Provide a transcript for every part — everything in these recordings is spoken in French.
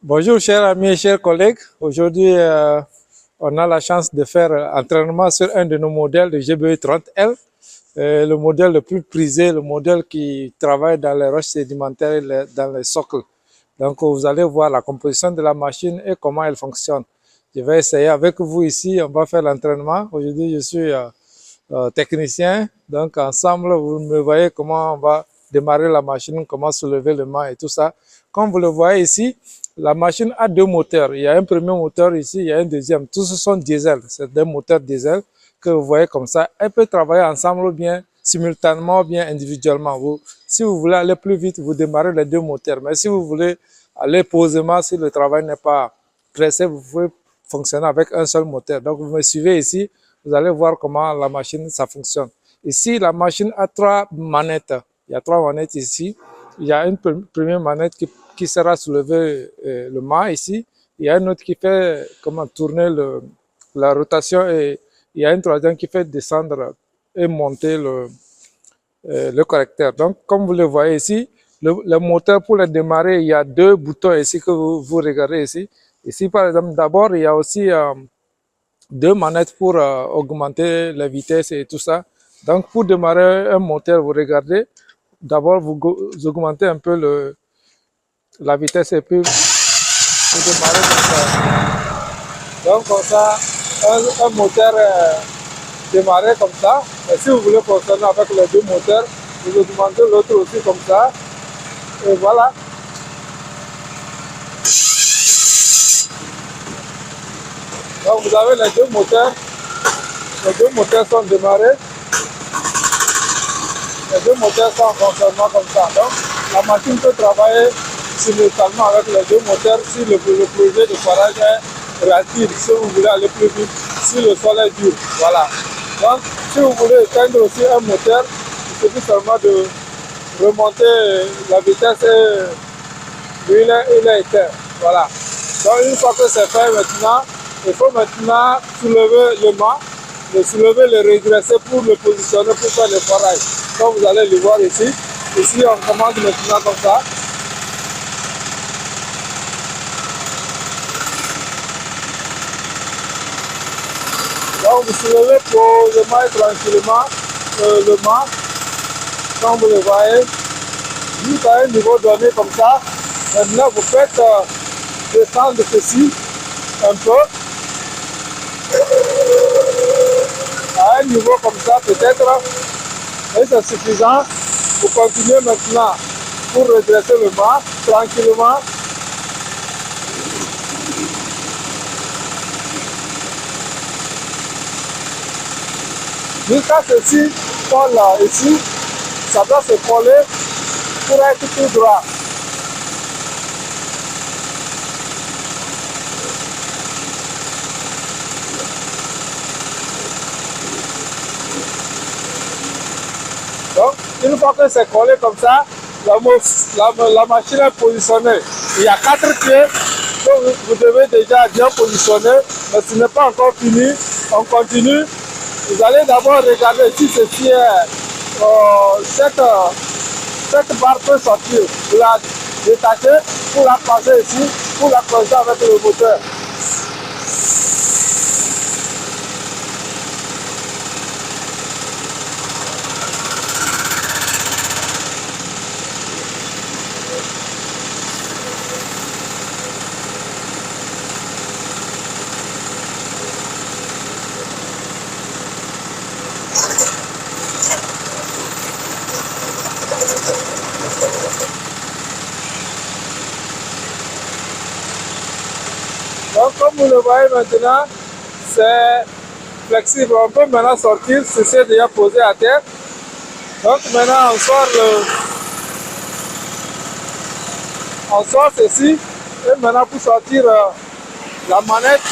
Bonjour chers amis et chers collègues. Aujourd'hui, on a la chance de faire entraînement sur un de nos modèles de GBE 30L, le modèle le plus prisé, le modèle qui travaille dans les roches sédimentaires et dans les socles. Donc vous allez voir la composition de la machine et comment elle fonctionne. Je vais essayer avec vous ici, on va faire l'entraînement. Aujourd'hui, je suis technicien, donc ensemble, vous me voyez comment on va démarrer la machine, comment soulever le mât et tout ça. Comme vous le voyez ici, la machine a deux moteurs. Il y a un premier moteur ici, il y a un deuxième. Tous ce sont diesel. C'est des moteurs diesel que vous voyez comme ça. Elle peut travailler ensemble bien simultanément, bien individuellement. Si vous voulez aller plus vite, vous démarrez les deux moteurs. Mais si vous voulez aller posément, si le travail n'est pas pressé, vous pouvez fonctionner avec un seul moteur. Donc vous me suivez ici, vous allez voir comment la machine ça fonctionne. Ici, la machine a trois manettes. Il y a trois manettes ici. Il y a une première manette qui sera soulever le mât ici. Il y a une autre qui fait comment tourner la rotation et il y a une troisième qui fait descendre et monter le correcteur. Donc, comme vous le voyez ici, le moteur pour le démarrer, il y a deux boutons ici que vous regardez ici. Ici, par exemple, d'abord, il y a aussi deux manettes pour augmenter la vitesse et tout ça. Donc, pour démarrer un moteur, vous regardez, d'abord, vous augmentez un peu la vitesse et puis vous démarrez comme ça. Donc, comme ça, un moteur démarrer comme ça. Et si vous voulez fonctionner avec les deux moteurs, vous augmentez l'autre aussi comme ça. Et voilà. Donc, vous avez les deux moteurs. Les deux moteurs sont démarrés. Les deux moteurs sont en fonctionnement comme ça. Donc, la machine peut travailler simultanément avec les deux moteurs si le projet de forage est rapide, si vous voulez aller plus vite, si le sol est dur. Voilà. Donc, si vous voulez éteindre aussi un moteur, il suffit seulement de remonter la vitesse et il est éteint. Voilà. Donc, une fois que c'est fait maintenant, il faut maintenant soulever le mât, le soulever, le régresser pour le positionner pour faire le forage. Comme vous allez le voir ici. Ici, on commence maintenant comme ça. Donc, vous soulevez posément et tranquillement le mât, comme vous le voyez, jusqu'à un niveau donné comme ça. Maintenant, vous faites descendre ceci un peu. À un niveau comme ça, peut-être, et c'est suffisant. Vous continuez maintenant pour redresser le mât tranquillement. Jusqu'à ceci, colle ici, ça doit se coller pour être tout droit. Donc, une fois que c'est collé comme ça, la machine est positionnée. Il y a 4 pieds que vous devez déjà bien positionner, mais ce n'est pas encore fini. On continue. Vous allez d'abord regarder si ceci est cette barre peut sortir. Vous la détachez pour la passer ici, pour la creuser avec le moteur. Donc, comme vous le voyez maintenant, c'est flexible. On peut maintenant sortir, ceci est déjà posé à terre. Donc, maintenant, on sort ceci. Et maintenant, pour sortir la manette,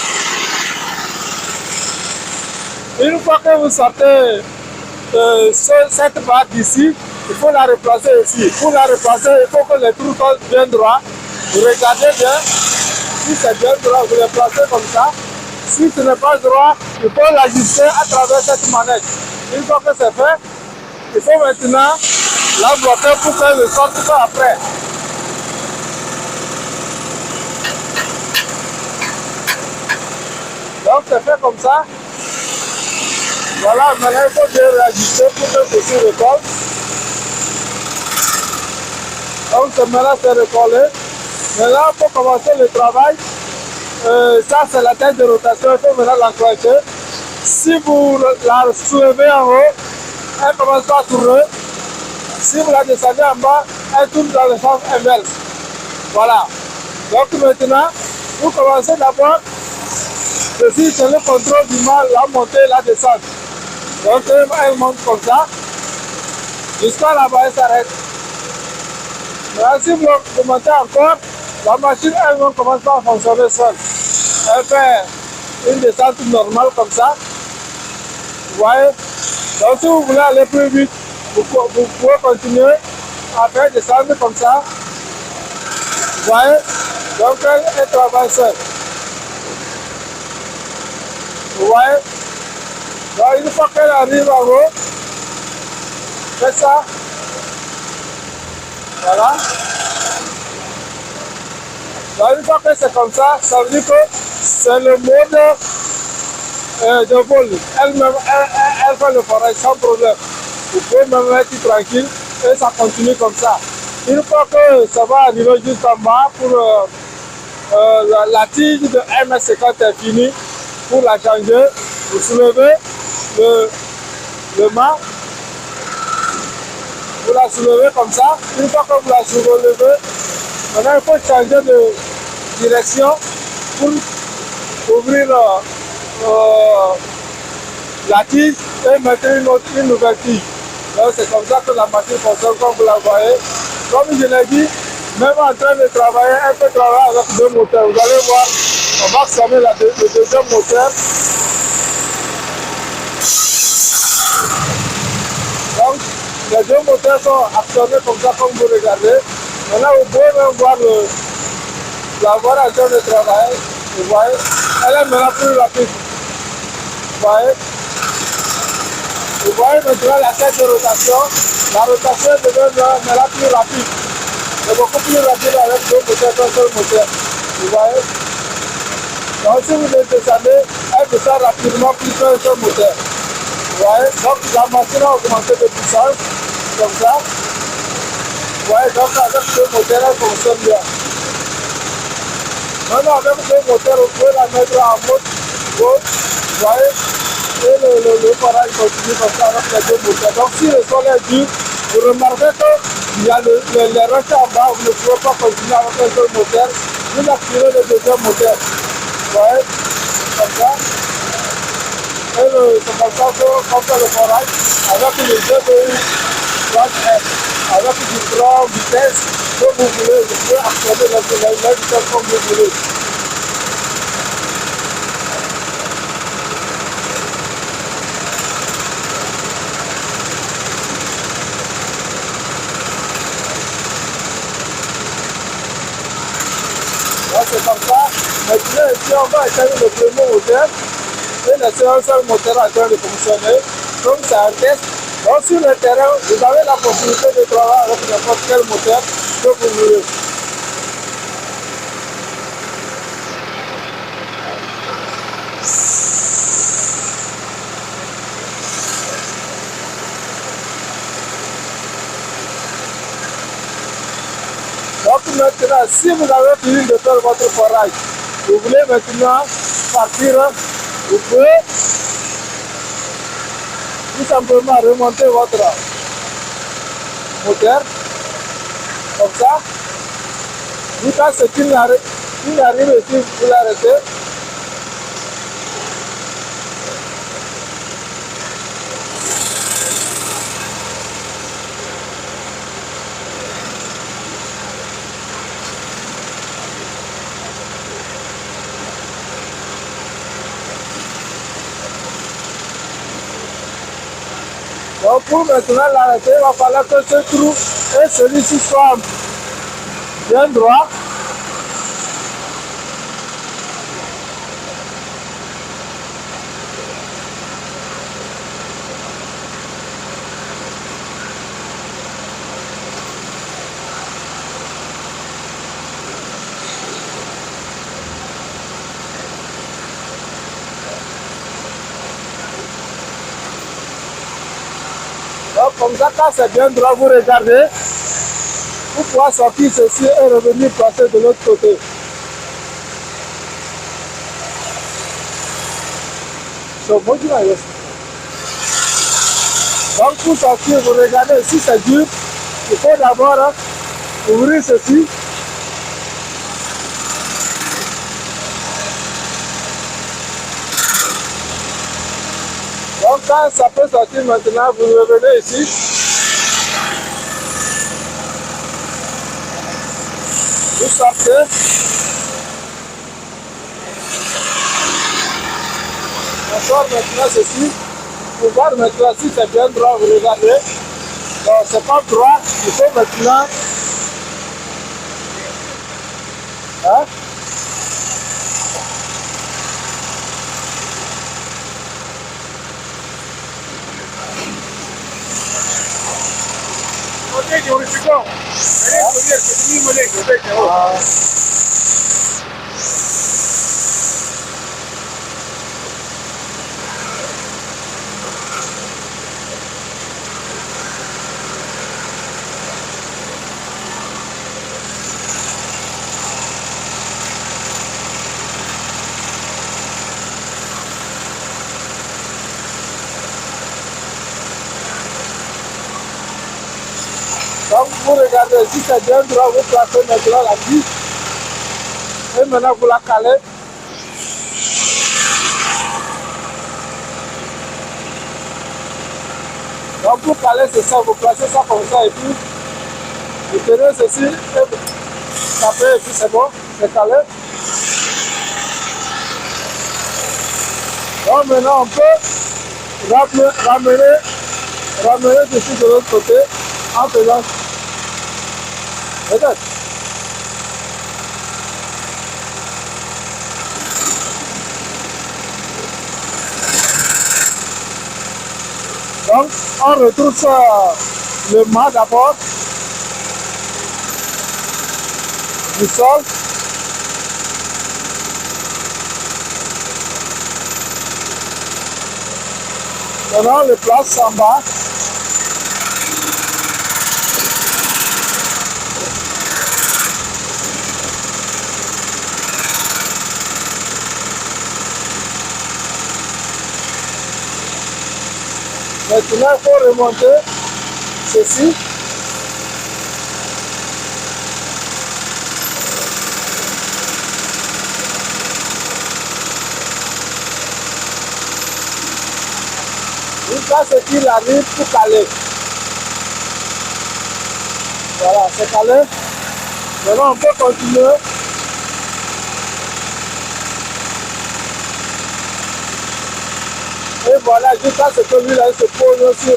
une fois que vous sortez cette barre d'ici, il faut la replacer ici. Pour la replacer, il faut que les trous soient bien droits. Vous regardez bien. Si c'est bien droit, vous le placez comme ça. Si ce n'est pas droit, il faut l'ajuster à travers cette manette. Une fois que c'est fait, il faut maintenant la bloquer pour qu'elle ne sorte pas après. Donc c'est fait comme ça. Voilà, maintenant il faut bien réajuster pour que ceci recolle. Donc maintenant c'est recollé. Maintenant pour commencer le travail, ça c'est la tête de rotation, il faut maintenant l'enclencher. Si vous la soulevez en haut, elle commence à tourner. Si vous la descendez en bas, elle tourne dans le sens inverse. Voilà. Donc maintenant, vous commencez d'abord, ceci c'est le contrôle du mât, la montée et la descente. Donc elle monte comme ça, jusqu'à là-bas elle s'arrête. Maintenant si vous montez encore, la machine elle-même commence à fonctionner seule. Elle fait une descente normale comme ça. Vous voyez? Donc si vous voulez aller plus vite, vous pouvez continuer à faire descendre comme ça. Vous voyez? Donc elle travaille seule. Vous voyez? Donc une fois qu'elle arrive en haut, faites ça. Voilà. Donc une fois que c'est comme ça, ça veut dire que c'est le mode de vol. Elle-même, elle fait le forage sans problème. Vous pouvez même être tranquille et ça continue comme ça. Une fois que ça va arriver juste en bas pour la tige de MS50 est finie, pour la changer, vous soulevez le mât, vous la soulevez comme ça. Une fois que vous la soulevez, maintenant il faut changer de direction pour ouvrir la tige et mettre une nouvelle tige. Donc c'est comme ça que la machine fonctionne comme vous la voyez. Comme je l'ai dit, même en train de travailler, elle peut travailler avec deux moteurs. Vous allez voir, on va actionner le deuxième moteur. Donc les deux moteurs sont actionnés comme ça, comme vous regardez. Maintenant vous pouvez même voir la voie en train de travailler. Vous voyez, elle est maintenant plus rapide. Vous voyez. Vous voyez maintenant la tête de rotation. La rotation devient maintenant plus rapide. C'est beaucoup plus rapide avec deux moteurs qu'un seul moteur. Vous voyez. Donc si vous descendez, elle descend rapidement plus qu'un seul moteur. Vous voyez. Donc la machine a augmenté de puissance. Comme ça. Vous voyez, donc avec deux moteurs, elle fonctionne bien. Maintenant avec deux moteurs, vous pouvez la mettre en mode gauche. Vous voyez. Et le forage continue comme ça avec les deux moteurs. Donc si le sol est dur, vous remarquez qu'il y a les roches en bas, vous ne pouvez pas continuer avec un seul moteur. Vous activez le deuxième moteur. Vous voyez, comme ça. Et c'est comme ça qu'on fait le forage avec le GBU 30F, avec différentes vitesses que vous voulez. Vous pouvez actionner la vitesse comme vous voulez. C'est comme ça. Maintenant, ici, on va éteindre le premier moteur et laisser un seul moteur en train de fonctionner. Comme c'est un test. Donc, sur le terrain, vous avez la possibilité de travailler avec n'importe quel moteur que vous voulez. Donc maintenant, si vous avez fini de faire votre forage, vous voulez maintenant partir, vous pouvez tout simplement remonter votre moteur, comme ça. Jusqu'à ce qu'il arrive ici, vous l'arrêtez. Donc pour maintenant l'arrêter, il va falloir que ce trou et celui-ci soient bien droit. comme ça, quand c'est bien droit, vous regardez, vous pouvez sortir ceci et revenir passer de l'autre côté. Donc, pour sortir, vous regardez, si c'est dur, il faut d'abord ouvrir ceci. Donc quand ça peut sortir maintenant, vous revenez ici. Vous sortez. On sort maintenant ceci. Pour voir maintenant si c'est bien droit, vous regardez. Donc c'est pas droit, il faut maintenant. Hein? Donc vous regardez, si c'est bien droit, vous placez maintenant la vis. Et maintenant vous la calez. Donc vous calez c'est ça, vous placez ça comme ça et puis vous tenez ceci et vous tapez et puis c'est bon, c'est calé. Donc maintenant on peut ramener ceci de l'autre côté en faisant. Peut-être. Donc, on retrouve le mât d'abord du sol. Maintenant, on le place en bas. Maintenant, il faut remonter ceci. Jusqu'à ce qu'il arrive pour caler. Voilà, c'est calé. Maintenant, on peut continuer. Et voilà, jusqu'à ce que lui là, se pose sur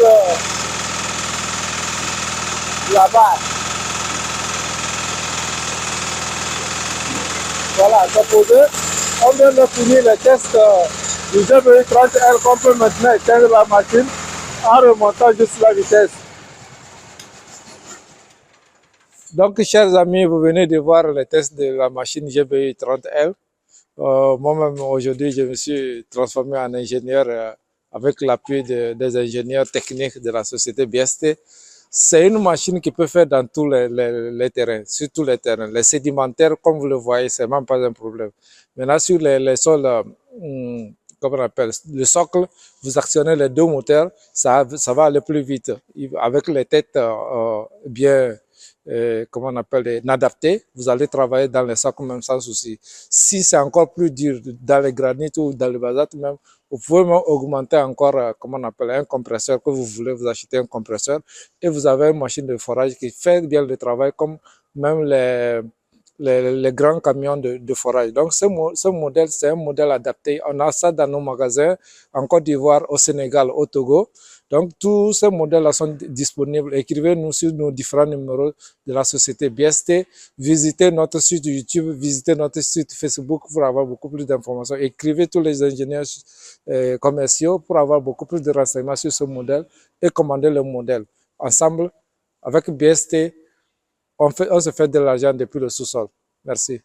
la barre. Voilà, c'est posé. On vient de finir le test du GBI 30L qu'on peut maintenant éteindre la machine en remontant juste la vitesse. Donc, chers amis, vous venez de voir le test de la machine GBI 30L. Moi-même, aujourd'hui, je me suis transformé en ingénieur avec l'appui des ingénieurs techniques de la société BST. C'est une machine qui peut faire dans tous les terrains, sur tous les terrains. Les sédimentaires, comme vous le voyez, c'est même pas un problème. Maintenant, sur les sols, comment on appelle, le socle, vous actionnez les deux moteurs, ça va aller plus vite. Avec les têtes bien, comment on appelle, adaptées, vous allez travailler dans les socles même sans souci. Si c'est encore plus dur, dans les granites ou dans le basalte même, vous pouvez même augmenter encore, comment on appelle, un compresseur que vous voulez, vous achetez un compresseur et vous avez une machine de forage qui fait bien le travail comme même les grands camions de forage. Donc, ce modèle, c'est un modèle adapté. On a ça dans nos magasins en Côte d'Ivoire, au Sénégal, au Togo. Donc, tous ces modèles-là sont disponibles. Écrivez-nous sur nos différents numéros de la société BST. Visitez notre site YouTube, visitez notre site Facebook pour avoir beaucoup plus d'informations. Écrivez tous les ingénieurs commerciaux pour avoir beaucoup plus de renseignements sur ce modèle et commander le modèle. Ensemble, avec BST, on se fait de l'argent depuis le sous-sol. Merci.